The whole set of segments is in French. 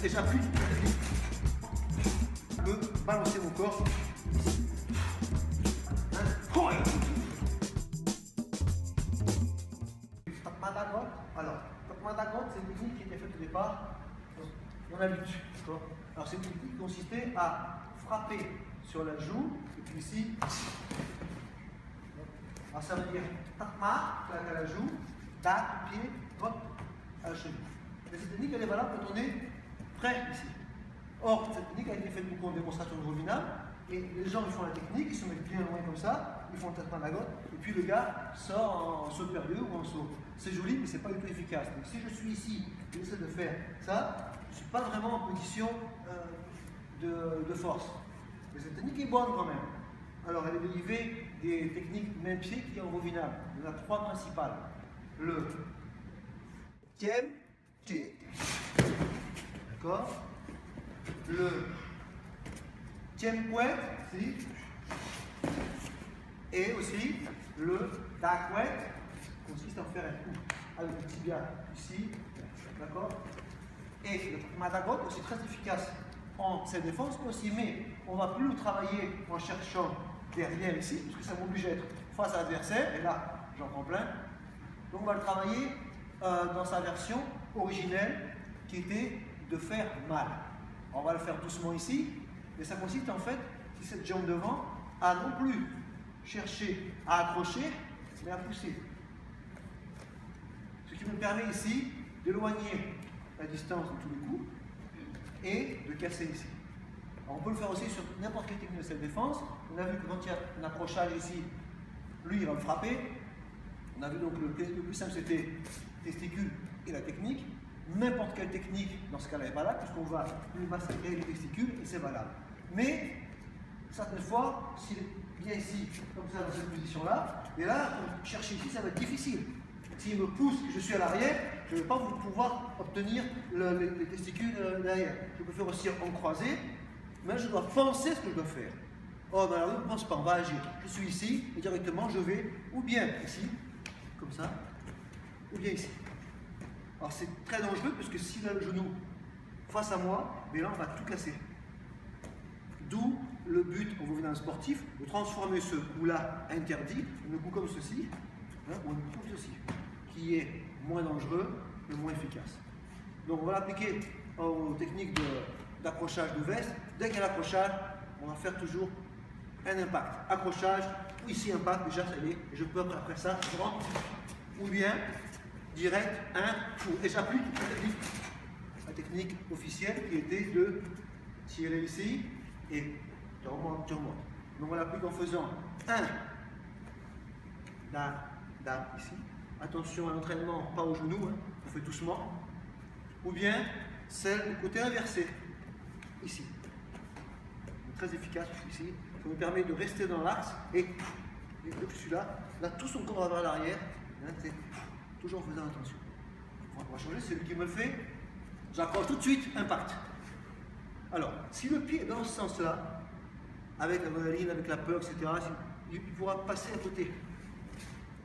et j'appuie. Je peux balancer mon corps. Tatmadagot. Alors, Tatmadagot, c'est une technique qui était faite au départ dans la lutte. Alors, c'est une technique qui consistait à frapper sur la joue, et puis ici. Alors, ça veut dire Tatma, à la joue, Da, pied, hop, à la cheville. Mais cette technique, elle est valable quand on est prêt ici. Or, cette technique a été faite beaucoup en démonstration de Rovinam, et les gens ils font la technique, ils se mettent bien loin comme ça, ils font le traitement de la gote, et puis le gars sort en saut périlleux ou en saut. C'est joli, mais c'est pas du tout efficace. Donc si je suis ici, et j'essaie de faire ça, je ne suis pas vraiment en position de force. Mais cette technique est bonne quand même. Alors elle est dérivée des techniques main-pied qui est en Rovinam. Il y en a trois principales. Le Tiem, T. D'accord? Le Tiempuet, si. Et aussi le Daquet, qui consiste à faire un coup avec le tibia ici. D'accord? Et le Madagot, aussi très efficace en cette défense aussi, mais on ne va plus le travailler en cherchant derrière ici, parce que ça m'oblige à être face à l'adversaire, et là j'en prends plein. Donc on va le travailler dans sa version originelle qui était de faire mal. On va le faire doucement ici, mais ça consiste en fait, si cette jambe devant, à non plus chercher à accrocher, mais à pousser. Ce qui me permet ici d'éloigner la distance de tous les coups et de casser ici. Alors on peut le faire aussi sur n'importe quelle technique de cette défense. On a vu que quand il y a un accrochage ici, lui il va me frapper. On a vu donc le plus simple c'était testicule et la technique. N'importe quelle technique dans ce cas-là est valable, puisqu'on va lui massacrer les testicules et c'est valable. Mais certaines fois, s'il est bien ici, comme ça, dans cette position-là, et là, chercher ici, ça va être difficile. S'il me pousse et je suis à l'arrière, je ne vais pas pouvoir obtenir les testicules derrière. Je peux faire aussi en croisé, mais je dois penser ce que je dois faire. Or, dans la rue, on ne pense pas, on va agir. Je suis ici, et directement, je vais ou bien ici, comme ça, ou bien ici. Alors c'est très dangereux parce que s'il a le genou face à moi, mais là on va tout casser. D'où le but, on va dans un sportif, de transformer ce coup-là interdit en un coup comme ceci, hein, ou un coup comme ceci, qui est moins dangereux et moins efficace. Donc on va l'appliquer aux techniques d'accrochage de veste. Dès qu'il y a l'accrochage, on va faire toujours un impact. Accrochage, ou ici impact, déjà ça y est, je peux après ça, je rentre, ou bien direct, et j'applique la technique officielle qui était de tirer ici et tu remontes, tu remontes. Donc on l'applique en faisant un, da, ici. Attention à l'entraînement, pas au genou, hein, on fait doucement. Ou bien celle du côté inversé, ici. Donc, très efficace ici. Ça me permet de rester dans l'axe et je suis là, tout son corps va vers l'arrière. Toujours en faisant attention. On va changer, c'est lui qui me le fait. J'accroche tout de suite, impact. Alors, si le pied est dans ce sens-là, avec l'adrénaline, avec la peur, etc., il pourra passer à côté.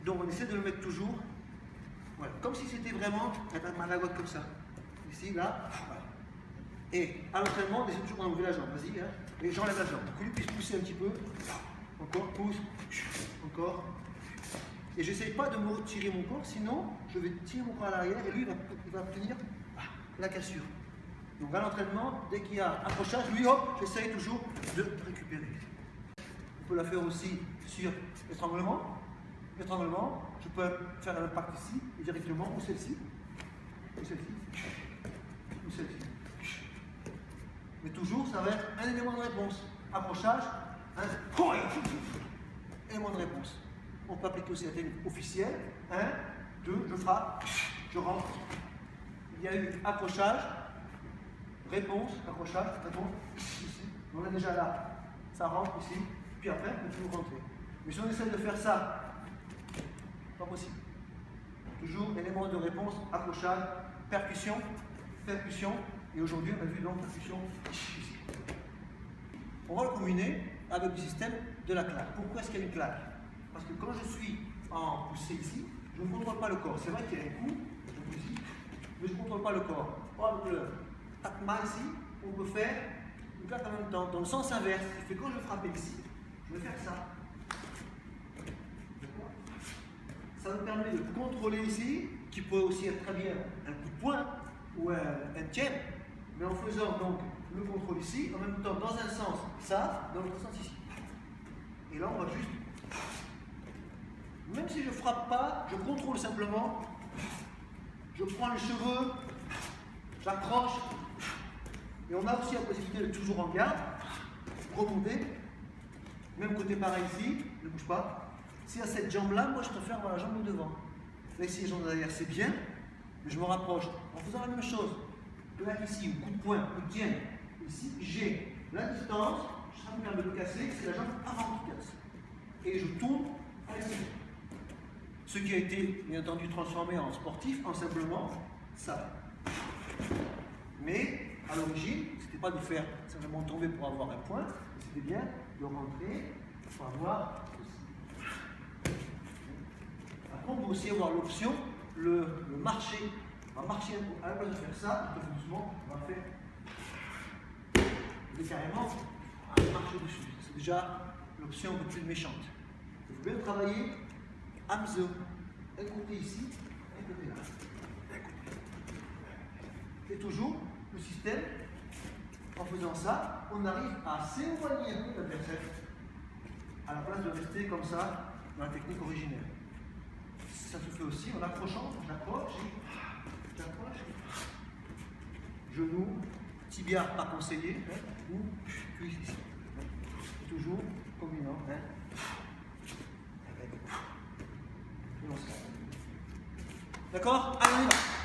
Donc on essaie de le mettre toujours, voilà, comme si c'était vraiment un Madagot comme ça. Ici, là, voilà. Et à l'entraînement, on essaie toujours d'enlever la jambe. Vas-y, hein, et j'enlève la jambe. Pour que lui puisse pousser un petit peu. Encore, pousse, encore. Et je n'essaye pas de me retirer mon corps, sinon je vais tirer mon corps à l'arrière et lui il va obtenir la cassure. Donc à l'entraînement, dès qu'il y a accrochage, lui hop, j'essaye toujours de récupérer. On peut la faire aussi sur l'étranglement. L'étranglement, je peux faire un impact ici, et directement, ou celle-ci, ou celle-ci, ou celle-ci. Mais toujours, ça va être un élément de réponse. Accrochage, élément de réponse. On peut appliquer aussi la technique officielle. 1, 2, je frappe, je rentre. Il y a eu accrochage, réponse, accrochage, réponse, ici. On est déjà là. Ça rentre ici, puis après, on peut toujours rentrer. Mais si on essaie de faire ça, pas possible. Toujours élément de réponse, accrochage, percussion, percussion. Et aujourd'hui, on a vu donc percussion ici. On va le combiner avec le système de la claque. Pourquoi est-ce qu'il y a une claque? Parce que quand je suis en poussée ici, je ne contrôle pas le corps. C'est vrai qu'il y a un coup, je pousse ici, mais je ne contrôle pas le corps. Pas avec tatma ici, on peut faire une claque en même temps, dans le sens inverse. C'est que quand je vais frapper ici, je vais faire ça. Ça me permet de contrôler ici, qui peut aussi être très bien un coup de poing ou un tiers, mais en faisant donc le contrôle ici, en même temps dans un sens ça, dans l'autre sens ici. Et là on va juste, même si je ne frappe pas, je contrôle simplement, je prends les cheveux, j'accroche, et on a aussi la possibilité de toujours en garde, remonter, même côté pareil ici, ne bouge pas. S'il y a cette jambe-là, moi je préfère avoir la jambe de devant. Là ici, la jambe derrière, c'est bien, mais je me rapproche en faisant la même chose. Là ici, un coup de poing, coup de tienne. Ici, j'ai la distance, ça me permet de casser, c'est la jambe avant qui casse. Et je tourne à l'extérieur. Ce qui a été, bien entendu, transformé en sportif, en simplement ça. Mais à l'origine, c'était pas de faire simplement tomber pour avoir un point, c'était bien de rentrer pour avoir aussi. Après, on peut aussi avoir l'option, le marcher. On va marcher à la place de faire ça, tout doucement, on va faire carrément marcher dessus. C'est déjà l'option un peu plus méchante. Il faut bien travailler Hamzo. Un côté ici, un côté là. Et toujours le système, en faisant ça, on arrive à s'éloigner un peu de l'adversaire, à la place de rester comme ça dans la technique originelle. Ça se fait aussi en accrochant, j'accroche, genou, tibia pas conseillé, ou cuisse ici. Et toujours combinant. D'accord? Allez, on y va.